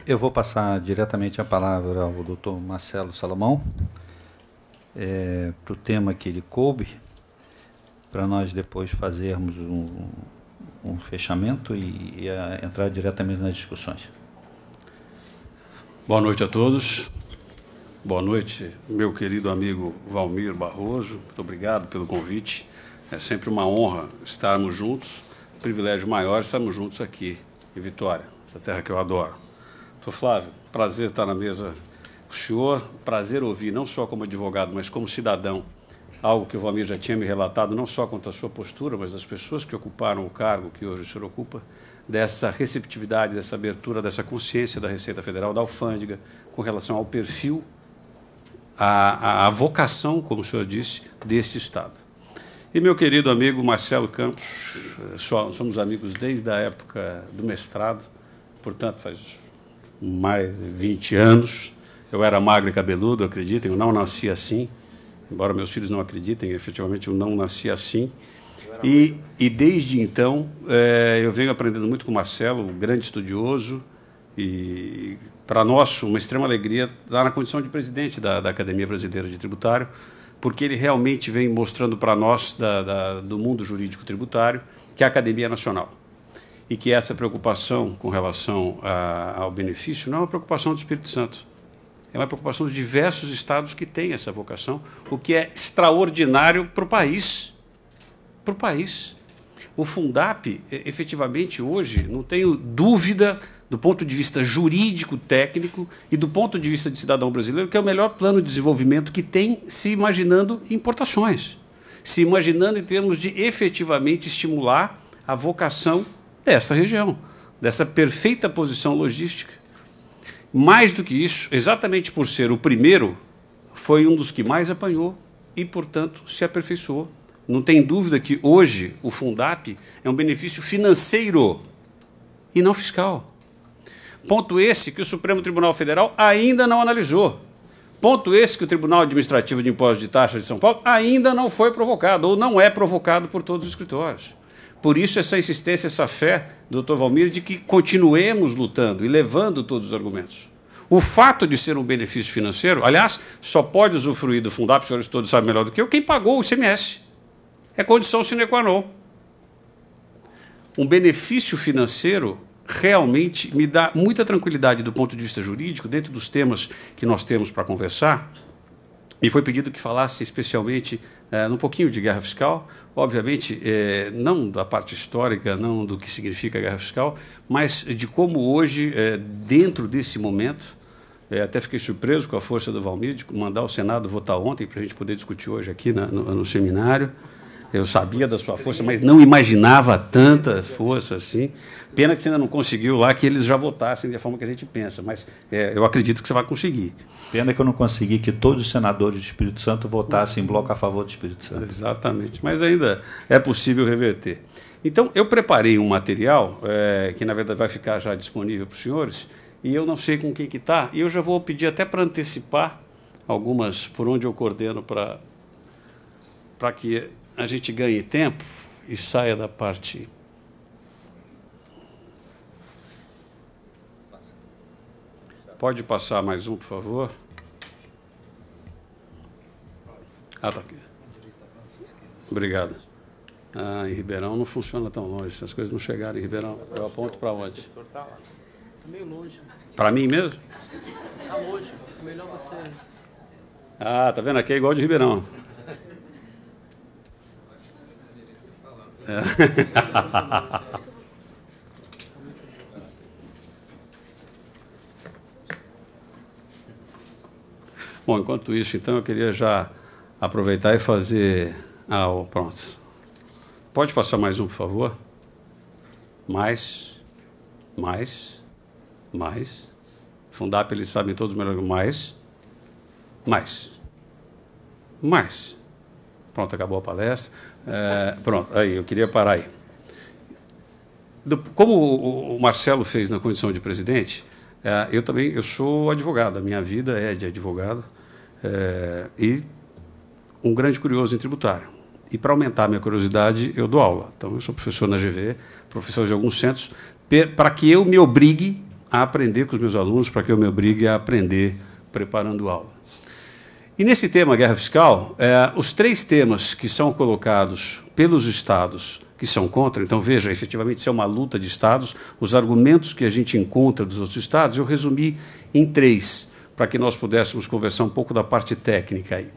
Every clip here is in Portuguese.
Eu vou passar diretamente a palavra ao doutor Marcelo Salomão, para o tema que ele coube, para nós depois fazermos um fechamento e entrar diretamente nas discussões. Boa noite a todos. Boa noite, meu querido amigo Valmir Barroso. Muito obrigado pelo convite. É sempre uma honra estarmos juntos. Privilégio maior estarmos juntos aqui em Vitória, essa terra que eu adoro. Doutor Flávio, prazer estar na mesa com o senhor. Prazer ouvir, não só como advogado, mas como cidadão, algo que o Valmir já tinha me relatado, não só quanto à sua postura, mas das pessoas que ocuparam o cargo que hoje o senhor ocupa, dessa receptividade, dessa abertura, dessa consciência da Receita Federal, da alfândega, com relação ao perfil, à vocação, como o senhor disse, deste Estado. E meu querido amigo Marcelo Campos, somos amigos desde a época do mestrado, portanto, faz mais de 20 anos. Eu era magro e cabeludo, acreditem, eu não nasci assim, embora meus filhos não acreditem, efetivamente eu não nasci assim. E desde então, eu venho aprendendo muito com o Marcelo, um grande estudioso, e para nós, uma extrema alegria estar na condição de presidente da Academia Brasileira de Tributário, porque ele realmente vem mostrando para nós, do mundo jurídico tributário, que a Academia é nacional. E que essa preocupação com relação ao benefício não é uma preocupação do Espírito Santo. É uma preocupação de diversos estados que têm essa vocação, o que é extraordinário para o país. Para o país. O Fundap, efetivamente, hoje, não tenho dúvida, do ponto de vista jurídico, técnico e do ponto de vista de cidadão brasileiro, que é o melhor plano de desenvolvimento que tem, se imaginando importações, se imaginando em termos de efetivamente estimular a vocação dessa região, dessa perfeita posição logística. Mais do que isso, exatamente por ser o primeiro, foi um dos que mais apanhou e, portanto, se aperfeiçoou. Não tem dúvida que hoje o Fundap é um benefício financeiro e não fiscal. Ponto esse que o Supremo Tribunal Federal ainda não analisou. Ponto esse que o Tribunal Administrativo de Impostos e Taxas de São Paulo ainda não foi provocado, ou não é provocado por todos os escritórios. Por isso, essa insistência, essa fé do Dr. Valmir de que continuemos lutando e levando todos os argumentos. O fato de ser um benefício financeiro, aliás, só pode usufruir do Fundap, os senhores todos sabem melhor do que eu, quem pagou o ICMS. É condição sine qua non. Um benefício financeiro realmente me dá muita tranquilidade do ponto de vista jurídico, dentro dos temas que nós temos para conversar. Me foi pedido que falasse especialmente um pouquinho de guerra fiscal, obviamente, não da parte histórica, não do que significa a guerra fiscal, mas de como hoje, dentro desse momento, até fiquei surpreso com a força do Valmir de mandar o Senado votar ontem para a gente poder discutir hoje aqui no seminário. Eu sabia da sua força, mas não imaginava tanta força assim. Pena que você ainda não conseguiu lá que eles já votassem da forma que a gente pensa, mas eu acredito que você vai conseguir. Pena que eu não consegui que todos os senadores do Espírito Santo votassem em bloco a favor do Espírito Santo. Exatamente, mas ainda é possível reverter. Então, eu preparei um material que, na verdade, vai ficar já disponível para os senhores, e eu não sei com quem que está, e eu já vou pedir até para antecipar algumas, por onde eu coordeno, para que a gente ganhe tempo e saia da parte... Pode passar mais um, por favor? Ah, tá aqui. Obrigado. Em Ribeirão não funciona tão longe. Se as coisas não chegarem em Ribeirão, eu aponto para onde? Está meio longe. Para mim mesmo? Está longe. É melhor você... Ah, tá vendo? Aqui é igual de Ribeirão. Bom, enquanto isso, então, eu queria já aproveitar e fazer... pronto. Pode passar mais um, por favor? Mais. Fundap, eles sabem todos melhor. Mais. Pronto, acabou a palestra. Pronto, aí, eu queria parar aí. Como o Marcelo fez na condição de presidente, eu sou advogado, a minha vida é de advogado, e um grande curioso em tributário. E, para aumentar a minha curiosidade, eu dou aula. Então, eu sou professor na GV, professor de alguns centros, para que eu me obrigue a aprender com os meus alunos para que eu me obrigue a aprender preparando aula. E nesse tema, guerra fiscal, os 3 temas que são colocados pelos estados que são contra, então veja, efetivamente isso é uma luta de estados, os argumentos que a gente encontra dos outros estados, eu resumi em 3, para que nós pudéssemos conversar um pouco da parte técnica aí.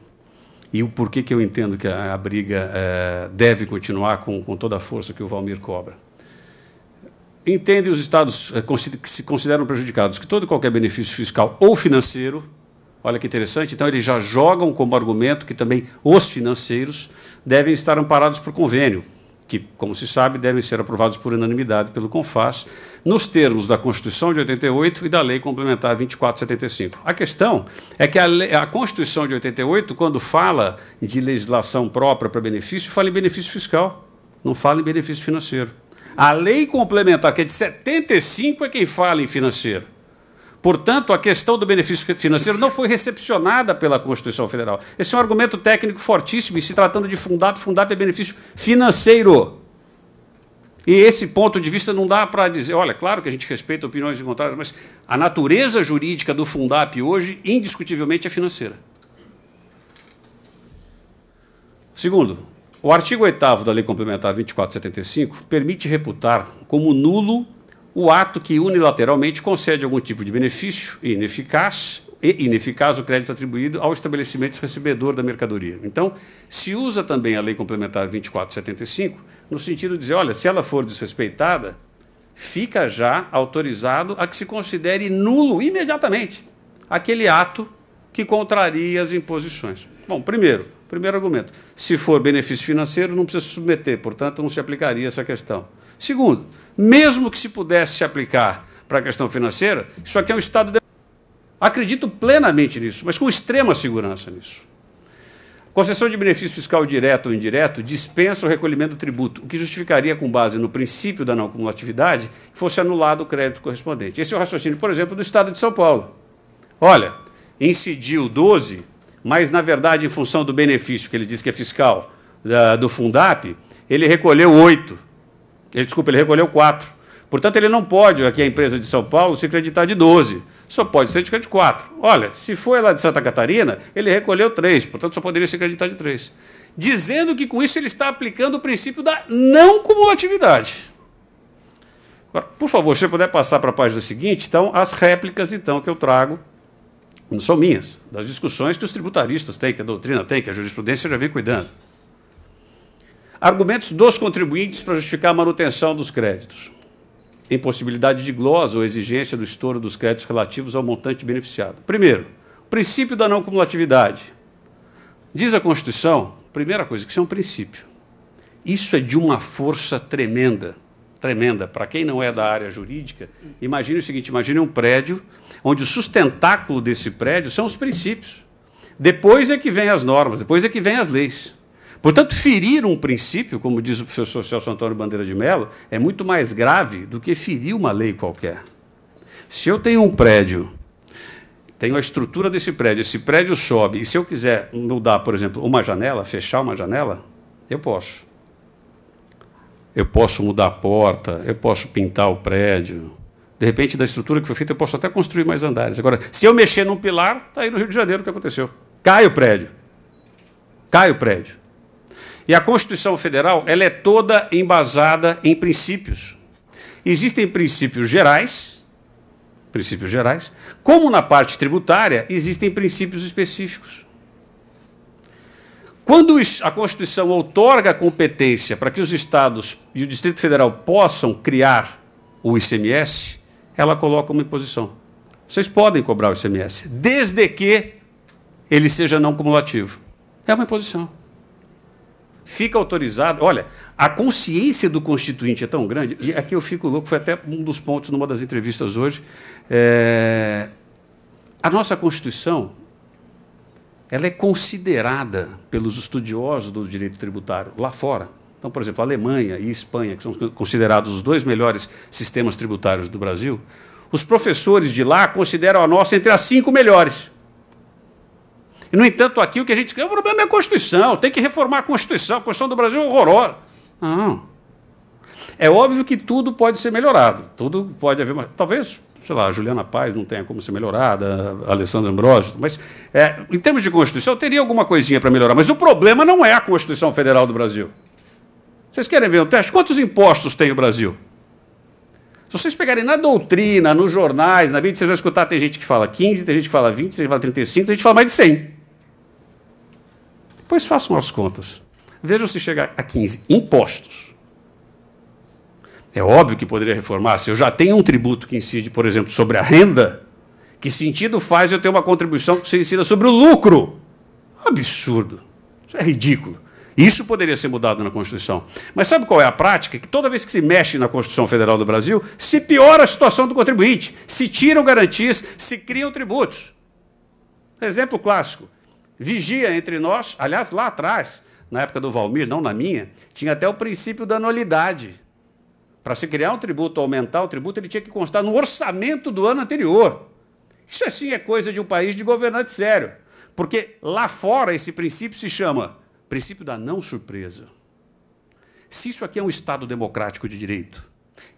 E o porquê que eu entendo que a briga deve continuar com toda a força que o Valmir cobra. Entendem os estados que se consideram prejudicados que todo e qualquer benefício fiscal ou financeiro, olha que interessante, então eles já jogam como argumento que também os financeiros devem estar amparados por convênio, que, como se sabe, devem ser aprovados por unanimidade pelo CONFAS, nos termos da Constituição de 88 e da Lei Complementar 2475. A questão é que a Constituição de 88, quando fala de legislação própria para benefício, fala em benefício fiscal, não fala em benefício financeiro. A Lei Complementar, que é de 75, é quem fala em financeiro. Portanto, a questão do benefício financeiro não foi recepcionada pela Constituição Federal. Esse é um argumento técnico fortíssimo, e se tratando de Fundap, Fundap é benefício financeiro. E esse ponto de vista não dá para dizer, olha, claro que a gente respeita opiniões contrárias, mas a natureza jurídica do Fundap hoje, indiscutivelmente, é financeira. Segundo, o artigo 8º da Lei Complementar 2475 permite reputar como nulo o ato que unilateralmente concede algum tipo de benefício e ineficaz o crédito atribuído ao estabelecimento recebedor da mercadoria. Então, se usa também a Lei Complementar 2475 no sentido de dizer, olha, se ela for desrespeitada, fica já autorizado a que se considere nulo imediatamente aquele ato que contraria as imposições. Bom, primeiro argumento, se for benefício financeiro, não precisa se submeter, portanto, não se aplicaria essa questão. Segundo, mesmo que se pudesse se aplicar para a questão financeira, isso aqui é um Estado... Acredito plenamente nisso, mas com extrema segurança nisso. Concessão de benefício fiscal direto ou indireto dispensa o recolhimento do tributo, o que justificaria, com base no princípio da não cumulatividade, que fosse anulado o crédito correspondente. Esse é o raciocínio, por exemplo, do Estado de São Paulo. Olha, incidiu 12, mas, na verdade, em função do benefício que ele diz que é fiscal do Fundap, ele recolheu 8. Ele recolheu 4. Portanto, ele não pode, aqui a empresa de São Paulo, se creditar de 12. Só pode ser de 4. Olha, se foi lá de Santa Catarina, ele recolheu 3. Portanto, só poderia se creditar de 3. Dizendo que, com isso, ele está aplicando o princípio da não cumulatividade. Agora, por favor, se você puder passar para a página seguinte, então, as réplicas, então, que eu trago, não são minhas, das discussões que os tributaristas têm, que a doutrina tem, que a jurisprudência já vem cuidando. Argumentos dos contribuintes para justificar a manutenção dos créditos. Impossibilidade de glosa ou exigência do estouro dos créditos relativos ao montante beneficiado. Primeiro, princípio da não cumulatividade. Diz a Constituição, primeira coisa, que isso é um princípio. Isso é de uma força tremenda, tremenda. Para quem não é da área jurídica, imagine o seguinte, imagine um prédio onde o sustentáculo desse prédio são os princípios. Depois é que vem as normas, depois é que vem as leis. Portanto, ferir um princípio, como diz o professor Celso Antônio Bandeira de Mello, é muito mais grave do que ferir uma lei qualquer. Se eu tenho um prédio, tenho a estrutura desse prédio, esse prédio sobe, e se eu quiser mudar, por exemplo, uma janela, fechar uma janela, eu posso. Eu posso mudar a porta, eu posso pintar o prédio. De repente, da estrutura que foi feita, eu posso até construir mais andares. Agora, se eu mexer num pilar, está aí no Rio de Janeiro o que aconteceu. Cai o prédio. Cai o prédio. E a Constituição Federal ela é toda embasada em princípios. Existem princípios gerais, como na parte tributária, existem princípios específicos. Quando a Constituição outorga competência para que os estados e o Distrito Federal possam criar o ICMS, ela coloca uma imposição. Vocês podem cobrar o ICMS, desde que ele seja não cumulativo. É uma imposição. Fica autorizado. Olha, a consciência do constituinte é tão grande, e aqui eu fico louco, foi até um dos pontos numa das entrevistas hoje. A nossa Constituição ela é considerada pelos estudiosos do direito tributário lá fora. Então, por exemplo, a Alemanha e a Espanha, que são considerados os 2 melhores sistemas tributários do Brasil, os professores de lá consideram a nossa entre as 5 melhores. E, no entanto, aqui o que a gente quer, o problema é a Constituição, tem que reformar a Constituição do Brasil é horrorosa. Não. É óbvio que tudo pode ser melhorado, tudo pode haver, talvez sei lá, a Juliana Paz não tenha como ser melhorada, a Alessandra Ambrosio, mas, em termos de Constituição, teria alguma coisinha para melhorar. Mas o problema não é a Constituição Federal do Brasil. Vocês querem ver um teste? Quantos impostos tem o Brasil? Se vocês pegarem na doutrina, nos jornais, na mídia, vocês vão escutar, tem gente que fala 15, tem gente que fala 20, tem gente que fala 35, tem gente que fala mais de 100. Depois façam as contas. Vejam se chegar a 15 impostos. É óbvio que poderia reformar. Se eu já tenho um tributo que incide, por exemplo, sobre a renda, que sentido faz eu ter uma contribuição que se incida sobre o lucro? Absurdo. Isso é ridículo. Isso poderia ser mudado na Constituição. Mas sabe qual é a prática? Que toda vez que se mexe na Constituição Federal do Brasil, se piora a situação do contribuinte, se tiram garantias, se criam tributos. Exemplo clássico. Vigia entre nós, aliás, lá atrás, na época do Valmir, não na minha, tinha até o princípio da anualidade. Para se criar um tributo, aumentar o tributo, ele tinha que constar no orçamento do ano anterior. Isso, assim, é coisa de um país de governante sério. Porque lá fora esse princípio se chama princípio da não surpresa. Se isso aqui é um Estado democrático de direito,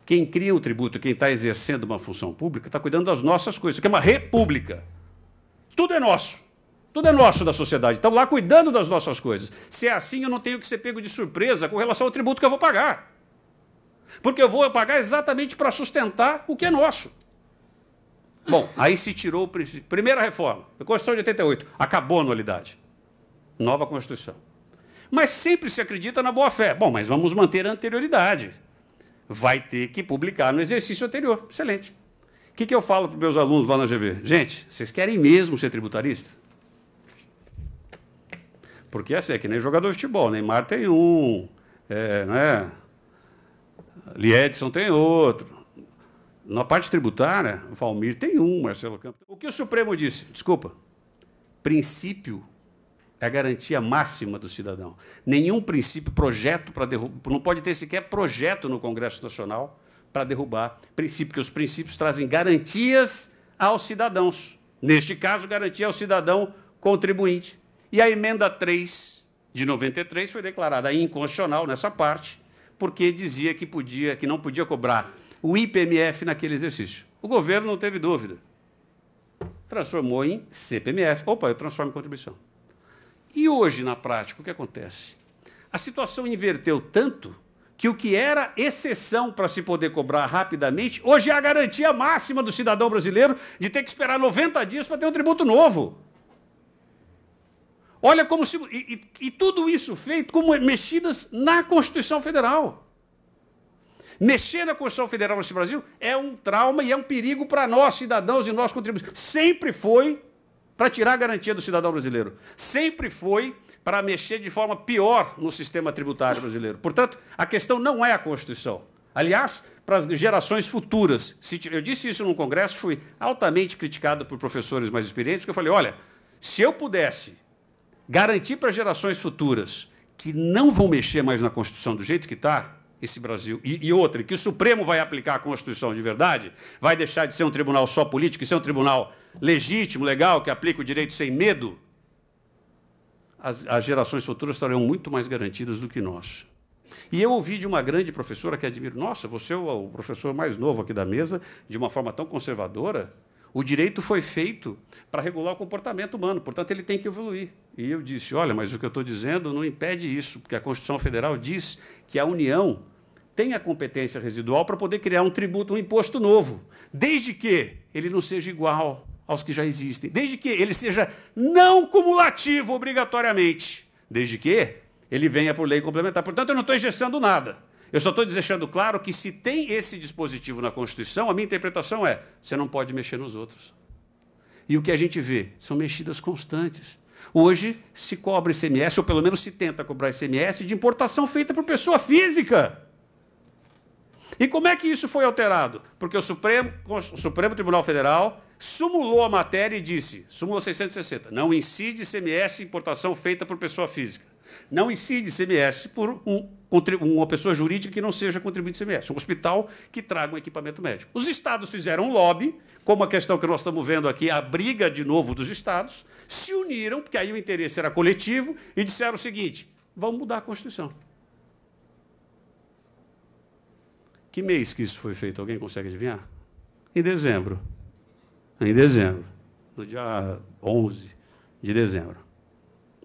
quem cria o tributo, quem está exercendo uma função pública, está cuidando das nossas coisas. Isso aqui é uma república. Tudo é nosso. Tudo é nosso da sociedade. Estamos lá cuidando das nossas coisas. Se é assim, eu não tenho que ser pego de surpresa com relação ao tributo que eu vou pagar. Porque eu vou pagar exatamente para sustentar o que é nosso. Bom, aí se tirou o princípio. Primeira reforma, a Constituição de 88, acabou a anualidade. Nova Constituição. Mas sempre se acredita na boa-fé. Bom, mas vamos manter a anterioridade. Vai ter que publicar no exercício anterior. Excelente. O que eu falo para os meus alunos lá na GV? Gente, vocês querem mesmo ser tributarista? Porque assim, é que nem jogador de futebol. Neymar tem um, né? Liedson tem outro. Na parte tributária, o Valmir tem um, Marcelo Campos. O que o Supremo disse? Desculpa. Princípio é a garantia máxima do cidadão. Nenhum princípio, projeto para derrubar, não pode ter sequer projeto no Congresso Nacional para derrubar princípio, porque os princípios trazem garantias aos cidadãos. Neste caso, garantia ao cidadão contribuinte. E a emenda 3 de 93 foi declarada inconstitucional nessa parte, porque dizia que não podia cobrar o IPMF naquele exercício. O governo não teve dúvida. Transformou em CPMF. Opa, eu transformo em contribuição. E hoje, na prática, o que acontece? A situação inverteu tanto que o que era exceção para se poder cobrar rapidamente, hoje é a garantia máxima do cidadão brasileiro de ter que esperar 90 dias para ter um tributo novo. Olha como se... E tudo isso feito como mexidas na Constituição Federal. Mexer na Constituição Federal nesse Brasil é um trauma e é um perigo para nós, cidadãos e nós contribuintes. Sempre foi para tirar a garantia do cidadão brasileiro. Sempre foi para mexer de forma pior no sistema tributário brasileiro. Portanto, a questão não é a Constituição. Aliás, para as gerações futuras. Eu disse isso num congresso, fui altamente criticado por professores mais experientes, porque eu falei, olha, se eu pudesse garantir para gerações futuras que não vão mexer mais na Constituição do jeito que está, esse Brasil, e outra, que o Supremo vai aplicar a Constituição de verdade, vai deixar de ser um tribunal só político e ser um tribunal legítimo, legal, que aplica o direito sem medo, as gerações futuras estarão muito mais garantidas do que nós. E eu ouvi de uma grande professora que admiro, nossa, você é o professor mais novo aqui da mesa, de uma forma tão conservadora, o direito foi feito para regular o comportamento humano, portanto, ele tem que evoluir. E eu disse, olha, mas o que eu estou dizendo não impede isso, porque a Constituição Federal diz que a União tem a competência residual para poder criar um tributo, um imposto novo, desde que ele não seja igual aos que já existem, desde que ele seja não cumulativo obrigatoriamente, desde que ele venha por lei complementar. Portanto, eu não estou engessando nada. Eu só estou deixando claro que, se tem esse dispositivo na Constituição, a minha interpretação é, você não pode mexer nos outros. E o que a gente vê são mexidas constantes. Hoje se cobra ICMS, ou pelo menos se tenta cobrar ICMS, de importação feita por pessoa física. E como é que isso foi alterado? Porque o Supremo Tribunal Federal sumulou a matéria e disse, súmula 660, não incide ICMS importação feita por pessoa física. Não incide ICMS por uma pessoa jurídica que não seja contribuinte de ICMS, um hospital que traga um equipamento médico. Os estados fizeram um lobby, como a questão que nós estamos vendo aqui, a briga de novo dos estados, se uniram, porque aí o interesse era coletivo, e disseram o seguinte, vamos mudar a Constituição. Que mês que isso foi feito? Alguém consegue adivinhar? em dezembro. Em dezembro. No dia 11 de dezembro.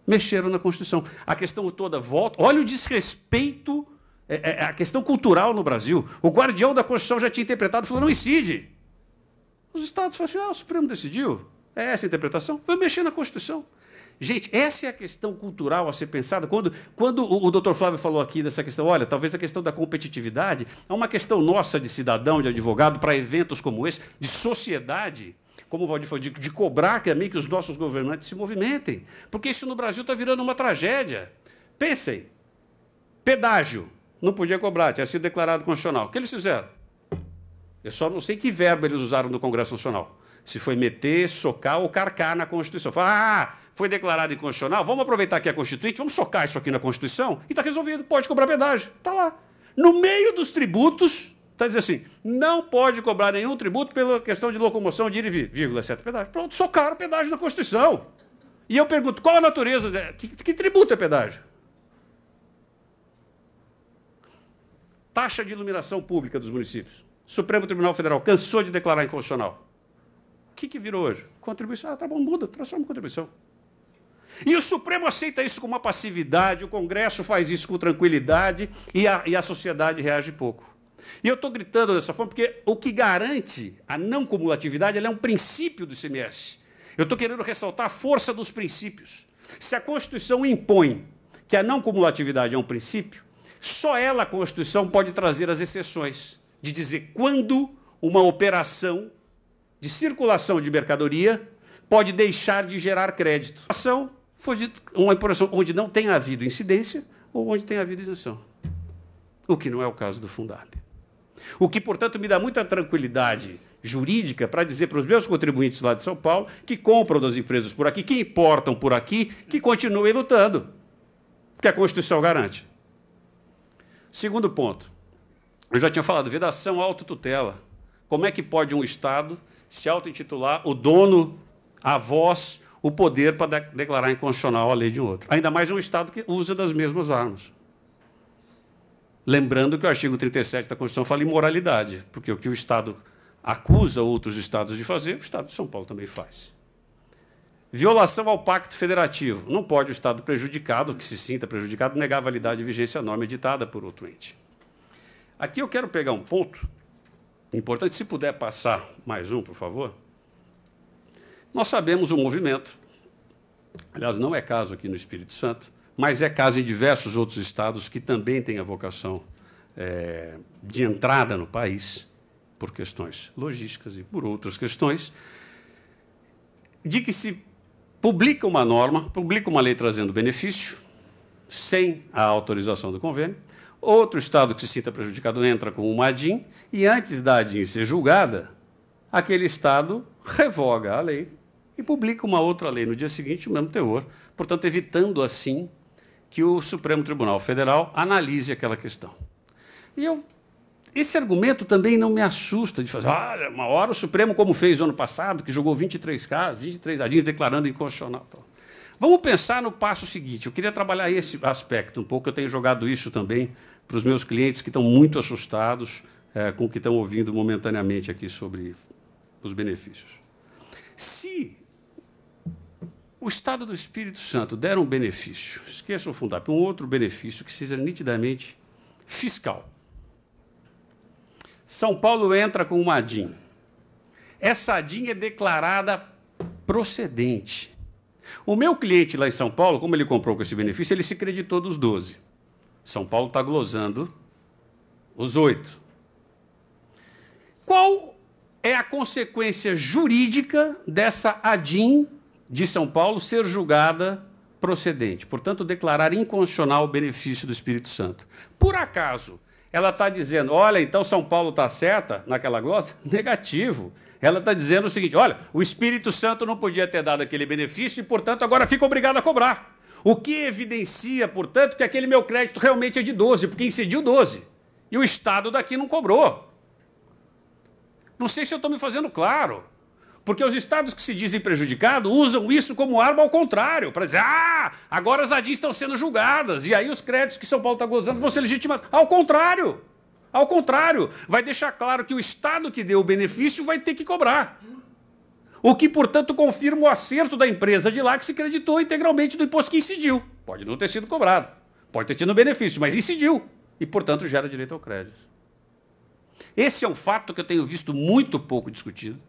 Mexeram na Constituição. A questão toda volta. Olha o desrespeito, a questão cultural no Brasil. O guardião da Constituição já tinha interpretado e falou, não incide. Os estados falaram assim, o Supremo decidiu. É essa a interpretação? Vai mexer na Constituição. Gente, essa é a questão cultural a ser pensada. Quando o doutor Flávio falou aqui dessa questão, olha, talvez a questão da competitividade é uma questão nossa de cidadão, de advogado, para eventos como esse, de sociedade, como o Valdir falou, de cobrar também que os nossos governantes se movimentem. Porque isso no Brasil está virando uma tragédia. Pensem, pedágio, não podia cobrar, tinha sido declarado constitucional. O que eles fizeram? Eu só não sei que verbo eles usaram no Congresso Nacional. Se foi meter, socar ou carcar na Constituição. Foi declarado inconstitucional, vamos aproveitar que é constituinte, vamos socar isso aqui na Constituição e está resolvido, pode cobrar pedágio. Está lá. No meio dos tributos, está dizendo assim, não pode cobrar nenhum tributo pela questão de locomoção de ir e vir, vírgula, exceto pedágio. Pronto, socaram pedágio na Constituição. E eu pergunto, qual a natureza? Que tributo é pedágio? Taxa de iluminação pública dos municípios. Supremo Tribunal Federal cansou de declarar inconstitucional. O que virou hoje? Contribuição. Tá bom, muda, transforma em contribuição. E o Supremo aceita isso com uma passividade, o Congresso faz isso com tranquilidade e a sociedade reage pouco. E eu estou gritando dessa forma porque o que garante a não cumulatividade é um princípio do ICMS. Eu estou querendo ressaltar a força dos princípios. Se a Constituição impõe que a não cumulatividade é um princípio, só ela, a Constituição, pode trazer as exceções de dizer quando uma operação de circulação de mercadoria pode deixar de gerar crédito. A ação foi uma operação onde não tem havido incidência ou onde tem havido isenção. O que não é o caso do Fundab. O que, portanto, me dá muita tranquilidade jurídica para dizer para os meus contribuintes lá de São Paulo que compram das empresas por aqui, que importam por aqui, que continuem lutando, porque a Constituição garante. Segundo ponto, eu já tinha falado, vedação autotutela. Como é que pode um Estado se auto-intitular o dono, a voz, o poder para declarar inconstitucional a lei de um outro? Ainda mais um Estado que usa das mesmas armas. Lembrando que o artigo 37 da Constituição fala em moralidade, porque o que o Estado acusa outros Estados de fazer, o Estado de São Paulo também faz. Violação ao Pacto Federativo. Não pode o Estado prejudicado, que se sinta prejudicado, negar a validade e vigência à norma editada por outro ente. Aqui eu quero pegar um ponto importante, se puder passar mais um, por favor. Nós sabemos o movimento, aliás, não é caso aqui no Espírito Santo, mas é caso em diversos outros estados que também têm a vocação de entrada no país, por questões logísticas e por outras questões, de que se publica uma norma, publica uma lei trazendo benefício, sem a autorização do convênio, outro Estado que se sinta prejudicado entra com uma ADIM, e antes da ADIM ser julgada, aquele Estado revoga a lei e publica uma outra lei no dia seguinte, o mesmo teor, portanto, evitando assim que o Supremo Tribunal Federal analise aquela questão. E esse argumento também não me assusta de fazer, olha, uma hora o Supremo, como fez no ano passado, que julgou 23 casos, 23 ADIMs declarando inconstitucional. Vamos pensar no passo seguinte. Eu queria trabalhar esse aspecto um pouco, eu tenho jogado isso também para os meus clientes que estão muito assustados com o que estão ouvindo momentaneamente aqui sobre os benefícios. Se o Estado do Espírito Santo der um benefício, esqueçam o Fundab, um outro benefício que seja nitidamente fiscal. São Paulo entra com uma ADIM. Essa ADIM é declarada procedente. O meu cliente lá em São Paulo, como ele comprou com esse benefício, ele se creditou dos 12. São Paulo está glosando os 8. Qual é a consequência jurídica dessa ADIM de São Paulo ser julgada procedente? Portanto, declarar inconstitucional o benefício do Espírito Santo. Por acaso, ela está dizendo, olha, então São Paulo está certa naquela glosa? Negativo. Ela está dizendo o seguinte, olha, o Espírito Santo não podia ter dado aquele benefício e, portanto, agora fica obrigado a cobrar. O que evidencia, portanto, que aquele meu crédito realmente é de 12, porque incidiu 12. E o Estado daqui não cobrou. Não sei se eu estou me fazendo claro. Porque os estados que se dizem prejudicados usam isso como arma ao contrário, para dizer, agora as ADIs estão sendo julgadas, e aí os créditos que São Paulo está gozando vão ser legitimados. Ao contrário, Ao contrário, vai deixar claro que o Estado que deu o benefício vai ter que cobrar. O que, portanto, confirma o acerto da empresa de lá que se creditou integralmente do imposto que incidiu. Pode não ter sido cobrado, pode ter tido benefício, mas incidiu. E, portanto, gera direito ao crédito. Esse é um fato que eu tenho visto muito pouco discutido,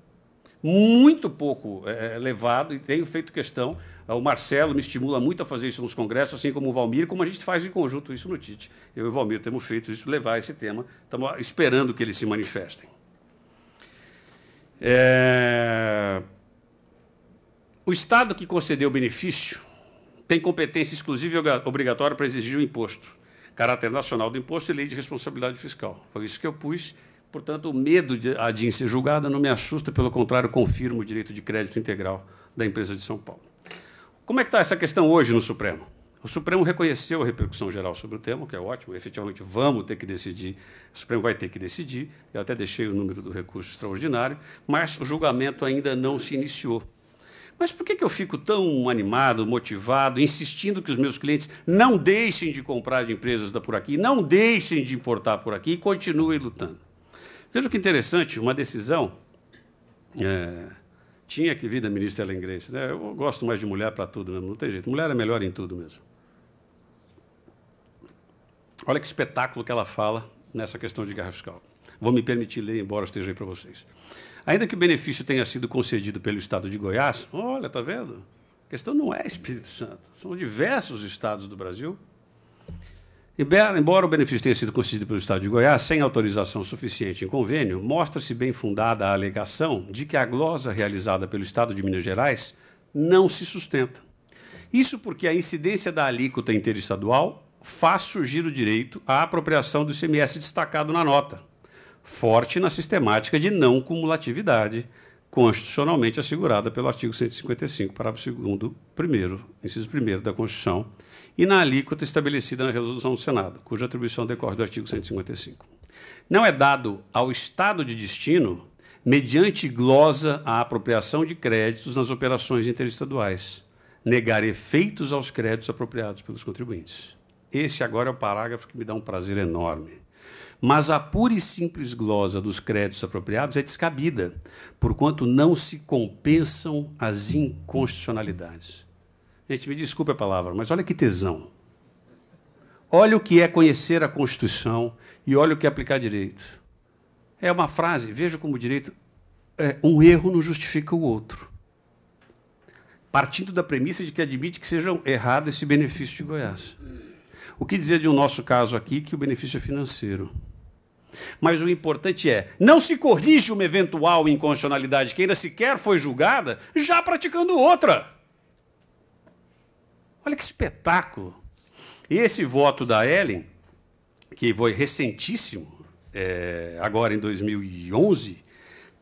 muito pouco levado, e tenho feito questão. O Marcelo me estimula muito a fazer isso nos congressos, assim como o Valmir, como a gente faz em conjunto isso no TIT. Eu e o Valmir temos feito isso, levar esse tema, estamos esperando que eles se manifestem. O Estado que concedeu o benefício tem competência exclusiva e obrigatória para exigir o imposto, caráter nacional do imposto e lei de responsabilidade fiscal. Foi isso que eu pus. Portanto, o medo de a DIN ser julgada não me assusta, pelo contrário, confirma o direito de crédito integral da empresa de São Paulo. Como é que está essa questão hoje no Supremo? O Supremo reconheceu a repercussão geral sobre o tema, o que é ótimo, efetivamente vamos ter que decidir, o Supremo vai ter que decidir, eu até deixei o número do recurso extraordinário, mas o julgamento ainda não se iniciou. Mas por que eu fico tão animado, motivado, insistindo que os meus clientes não deixem de comprar de empresas por aqui, não deixem de importar por aqui e continuem lutando? Veja que interessante, uma decisão tinha que vir da ministra Helen Grace, né? Eu gosto mais de mulher para tudo mesmo, não tem jeito. Mulher é melhor em tudo mesmo. Olha que espetáculo que ela fala nessa questão de guerra fiscal. Vou me permitir ler, embora esteja aí para vocês. Ainda que o benefício tenha sido concedido pelo Estado de Goiás, olha, está vendo? A questão não é Espírito Santo, são diversos estados do Brasil. Embora o benefício tenha sido concedido pelo Estado de Goiás, sem autorização suficiente em convênio, mostra-se bem fundada a alegação de que a glosa realizada pelo Estado de Minas Gerais não se sustenta. Isso porque a incidência da alíquota interestadual faz surgir o direito à apropriação do ICMS destacado na nota, forte na sistemática de não cumulatividade constitucionalmente assegurada pelo artigo 155, parágrafo 2º, inciso 1º da Constituição, e na alíquota estabelecida na resolução do Senado, cuja atribuição decorre do artigo 155. Não é dado ao Estado de destino, mediante glosa, a apropriação de créditos nas operações interestaduais, negar efeitos aos créditos apropriados pelos contribuintes. Esse agora é o parágrafo que me dá um prazer enorme. Mas a pura e simples glosa dos créditos apropriados é descabida, porquanto não se compensam as inconstitucionalidades. Gente, me desculpe a palavra, mas olha que tesão. Olha o que é conhecer a Constituição e olha o que é aplicar direito. É uma frase, veja como o direito, um erro não justifica o outro. Partindo da premissa de que admite que seja errado esse benefício de Goiás. O que dizer de um nosso caso aqui, que o benefício é financeiro. Mas o importante é, não se corrige uma eventual inconstitucionalidade que ainda sequer foi julgada, já praticando outra. Olha que espetáculo. E esse voto da Helen, que foi recentíssimo, agora em 2011,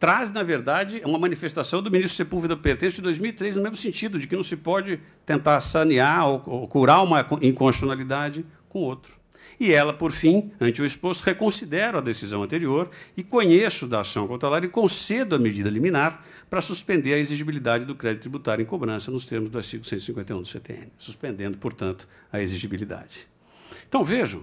traz, na verdade, uma manifestação do ministro Sepúlveda Pertence de 2003, no mesmo sentido, de que não se pode tentar sanear ou curar uma inconstitucionalidade com outro. E ela, por fim, ante o exposto, reconsidera a decisão anterior e conheço da ação cautelar e concedo a medida liminar para suspender a exigibilidade do crédito tributário em cobrança nos termos do artigo 151 do CTN, suspendendo, portanto, a exigibilidade. Então, vejam,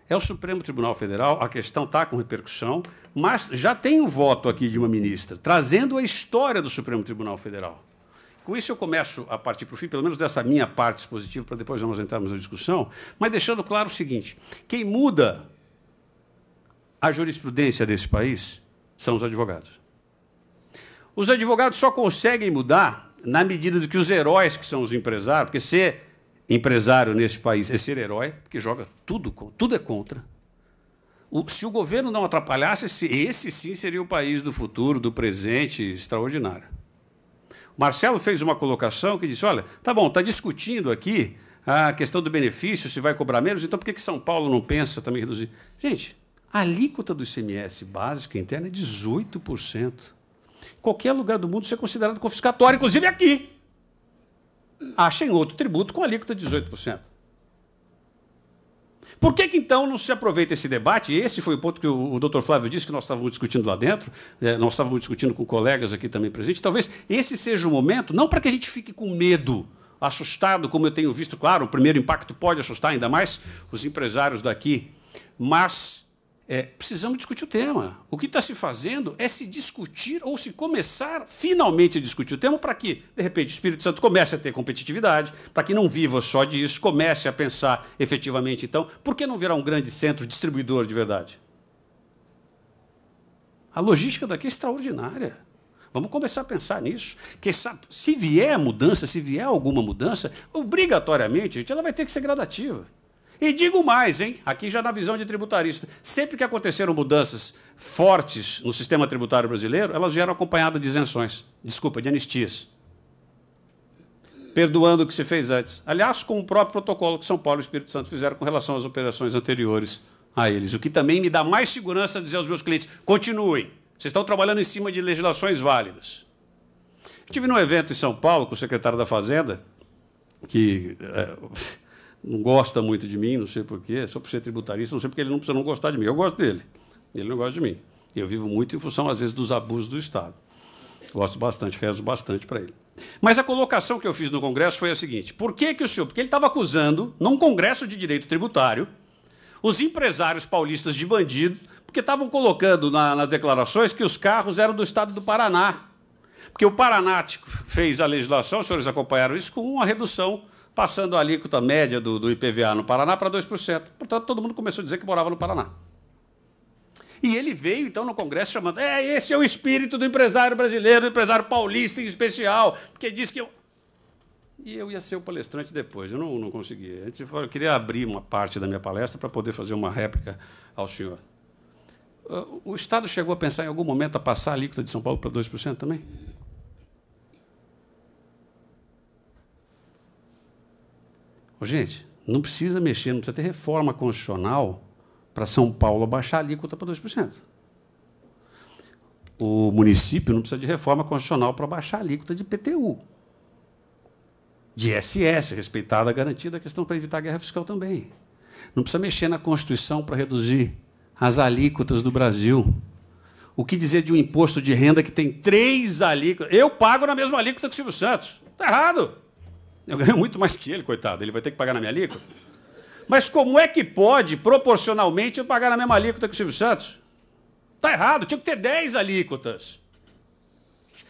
é o Supremo Tribunal Federal, a questão está com repercussão, mas já tem um voto aqui de uma ministra, trazendo a história do Supremo Tribunal Federal. Com isso, eu começo a partir para o fim, pelo menos dessa minha parte expositiva, para depois nós entrarmos na discussão, mas deixando claro o seguinte, quem muda a jurisprudência desse país são os advogados. Os advogados só conseguem mudar na medida de que os heróis, que são os empresários, porque ser empresário nesse país é ser herói, porque joga tudo é contra. Se o governo não atrapalhasse, esse sim seria o país do futuro, do presente, extraordinário. Marcelo fez uma colocação que disse, olha, tá bom, está discutindo aqui a questão do benefício, se vai cobrar menos, então por que São Paulo não pensa também em reduzir? Gente, a alíquota do ICMS básica interna é 18%. Em qualquer lugar do mundo isso é considerado confiscatório, inclusive aqui. Achem outro tributo com alíquota de 18%. Por que, então, não se aproveita esse debate? Esse foi o ponto que o doutor Flávio disse, que nós estávamos discutindo lá dentro, nós estávamos discutindo com colegas aqui também presentes. Talvez esse seja o momento, não para que a gente fique com medo, assustado, como eu tenho visto, claro, o primeiro impacto pode assustar ainda mais os empresários daqui, mas precisamos discutir o tema. O que está se fazendo é se discutir ou se começar finalmente a discutir o tema para que, de repente, o Espírito Santo comece a ter competitividade, para que não viva só disso, comece a pensar efetivamente, então, por que não virar um grande centro distribuidor de verdade? A logística daqui é extraordinária. Vamos começar a pensar nisso. Que se vier mudança, se vier alguma mudança, obrigatoriamente, gente, ela vai ter que ser gradativa. E digo mais, hein? Aqui já na visão de tributarista, sempre que aconteceram mudanças fortes no sistema tributário brasileiro, elas vieram acompanhadas de isenções, de anistias, perdoando o que se fez antes. Aliás, com o próprio protocolo que São Paulo e o Espírito Santo fizeram com relação às operações anteriores a eles, o que também me dá mais segurança de dizer aos meus clientes, continuem, vocês estão trabalhando em cima de legislações válidas. Eu estive num evento em São Paulo com o secretário da Fazenda, que... não gosta muito de mim, não sei porquê, só por ser tributarista, não sei porque ele não precisa não gostar de mim. Eu gosto dele, ele não gosta de mim. Eu vivo muito em função, às vezes, dos abusos do Estado. Gosto bastante, rezo bastante para ele. Mas a colocação que eu fiz no Congresso foi a seguinte: por que o senhor... Porque ele estava acusando, num Congresso de Direito Tributário, os empresários paulistas de bandido, porque estavam colocando nas declarações que os carros eram do Estado do Paraná. Porque o Paraná fez a legislação, os senhores acompanharam isso, com uma redução passando a alíquota média do IPVA no Paraná para 2%. Portanto, todo mundo começou a dizer que morava no Paraná. E ele veio, então, no Congresso chamando... esse é o espírito do empresário brasileiro, do empresário paulista em especial, porque diz que... E eu ia ser o palestrante depois, eu não conseguia. Antes, eu queria abrir uma parte da minha palestra para poder fazer uma réplica ao senhor. O Estado chegou a pensar em algum momento a passar a alíquota de São Paulo para 2% também? Gente, não precisa mexer, não precisa ter reforma constitucional para São Paulo baixar a alíquota para 2%. O município não precisa de reforma constitucional para baixar a alíquota de IPTU, de ISS, respeitada a garantia da questão para evitar a guerra fiscal também. Não precisa mexer na Constituição para reduzir as alíquotas do Brasil. O que dizer de um imposto de renda que tem 3 alíquotas? Eu pago na mesma alíquota que o Silvio Santos. Está errado. Eu ganho muito mais que ele, coitado. Ele vai ter que pagar na minha alíquota. Mas como é que pode, proporcionalmente, eu pagar na mesma alíquota que o Silvio Santos? Está errado. Tinha que ter 10 alíquotas.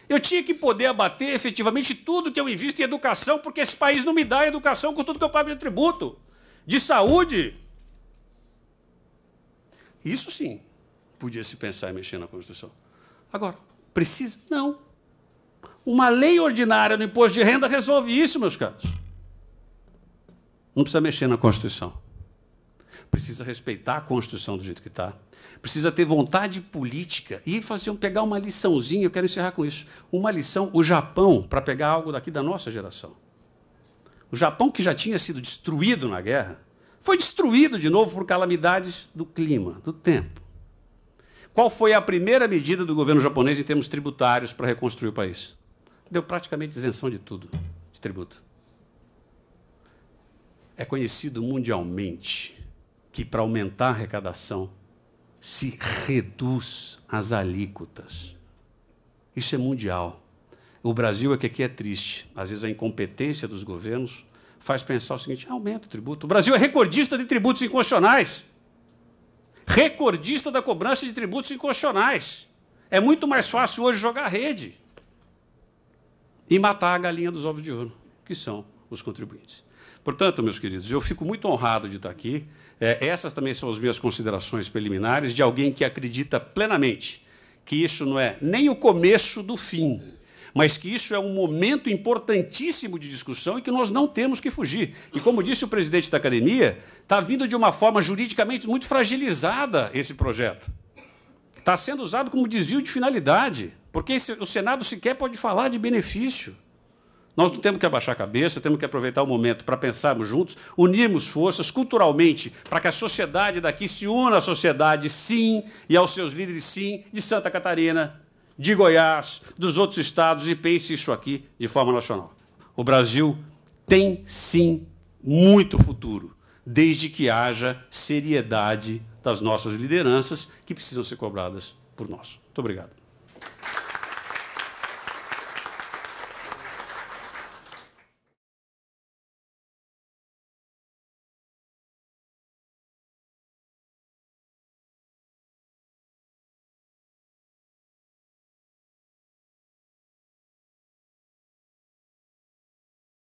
Eu tinha que poder abater efetivamente tudo que eu invisto em educação, porque esse país não me dá educação com tudo que eu pago de tributo. De saúde. Isso sim, podia se pensar em mexer na Constituição. Agora, precisa? Não. Uma lei ordinária no imposto de renda resolve isso, meus caros. Não precisa mexer na Constituição. Precisa respeitar a Constituição do jeito que está. Precisa ter vontade política e pegar uma liçãozinha, eu quero encerrar com isso. Uma lição, o Japão, para pegar algo daqui da nossa geração. O Japão, que já tinha sido destruído na guerra, foi destruído de novo por calamidades do clima, do tempo. Qual foi a primeira medida do governo japonês em termos tributários para reconstruir o país? Deu praticamente isenção de tudo, de tributo. É conhecido mundialmente que, para aumentar a arrecadação, se reduz as alíquotas. Isso é mundial. O Brasil é que aqui é triste. Às vezes a incompetência dos governos faz pensar o seguinte: aumenta o tributo. O Brasil é recordista de tributos inconstitucionais. Recordista da cobrança de tributos inconstitucionais. É muito mais fácil hoje jogar rede e matar a galinha dos ovos de ouro, que são os contribuintes. Portanto, meus queridos, eu fico muito honrado de estar aqui. Essas também são as minhas considerações preliminares de alguém que acredita plenamente que isso não é nem o começo do fim, mas que isso é um momento importantíssimo de discussão e que nós não temos que fugir. E, como disse o presidente da academia, está vindo de uma forma juridicamente muito fragilizada esse projeto. Está sendo usado como desvio de finalidade, porque o Senado sequer pode falar de benefício. Nós não temos que abaixar a cabeça, temos que aproveitar o momento para pensarmos juntos, unirmos forças culturalmente, para que a sociedade daqui se una à sociedade, sim, e aos seus líderes, sim, de Santa Catarina, de Goiás, dos outros estados, e pense isso aqui de forma nacional. O Brasil tem, sim, muito futuro, desde que haja seriedade das nossas lideranças, que precisam ser cobradas por nós. Muito obrigado.